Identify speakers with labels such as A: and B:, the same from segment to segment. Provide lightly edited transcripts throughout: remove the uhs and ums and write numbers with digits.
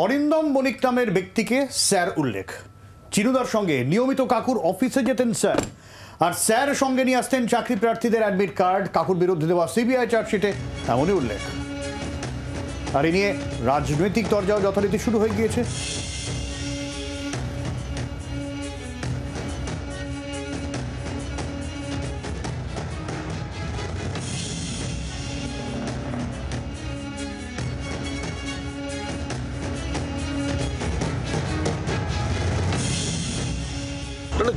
A: অরিন্দম বণিক নামের ব্যক্তিকে স্যার উল্লেখ। চিনুদার সঙ্গে নিয়মিত কাকুর অফিসে যেতেন স্যার, আর স্যার সঙ্গে নিয়ে আসতেন চাকরি প্রার্থীদের অ্যাডমিট কার্ড। কাকুর বিরুদ্ধে দেওয়া সিবিআই চার্জশিটে এমনই উল্লেখ। আর এ নিয়ে রাজনৈতিক দরজাও যথারীতি শুরু হয়ে গিয়েছে।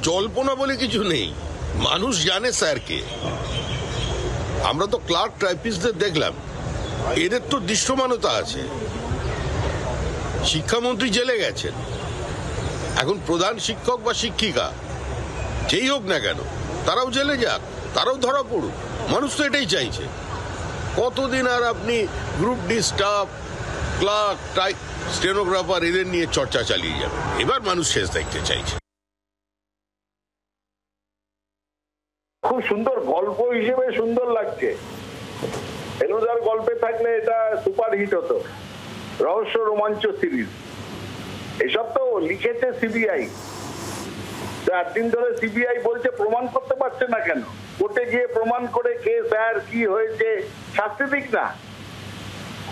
B: জল্পনা বলে কিছু নেই, মানুষ জানে স্যারকে। আমরা তো ক্লার্ক টাইপিস্টদের দেখলাম, এদের তো দৃশ্যমানতা আছে। শিক্ষামন্ত্রী জেলে গেছেন, এখন প্রধান শিক্ষক বা শিক্ষিকা যেই হোক না কেন তারাও জেলে যাক, তারাও ধরা পড়ুক। মানুষ তো এটাই চাইছে। কতদিন আর আপনি group D staff, clerk, type, stenographer এদের নিয়ে চর্চা চালিয়ে যাবেন? এবার মানুষ শেষ দেখতে চাইছে।
C: খুব সুন্দর গল্প হিসেবে সুন্দর লাগছে। ফেলুদার গল্পে থাকলে এটা সুপার হিট হতো। রহস্য রোমাঞ্চ সিরিজ এসব তো লিখেছে সিবিআই। 4 দিন ধরে সিবিআই বলছে প্রমাণ করতে পারছে না কেন। কোর্টে গিয়ে প্রমাণ করে কে স্যার, কি হয়েছে, শাস্তি দিক না।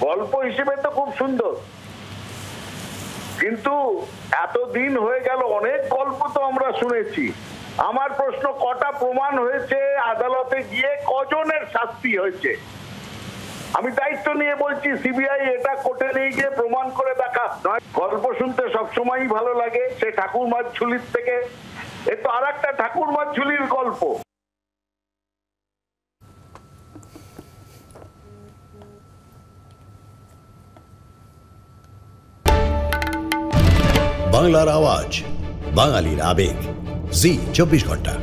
C: গল্প হিসেবে তো খুব সুন্দর, কিন্তু এতদিন হয়ে গেল, অনেক গল্প তো আমরা শুনেছি। আমার প্রশ্ন, কটা প্রমাণ হয়েছে আদালতে গিয়ে, কজনের শাস্তি হয়েছে? আমি দায়িত্ব নিয়ে বলছি সিবিআই এটা কোর্টে নিয়ে গিয়ে প্রমাণ করে দেখা নয়। গল্প শুনতে সবসময়ই ভালো লাগে, সে ঠাকুরমার ঝুলির থেকে। এ তো আর একটা ঠাকুরমার ঝুলির গল্প।
D: বাংলার আওয়াজ, বাঙালির আবেগ, জি 24 ঘন্টা।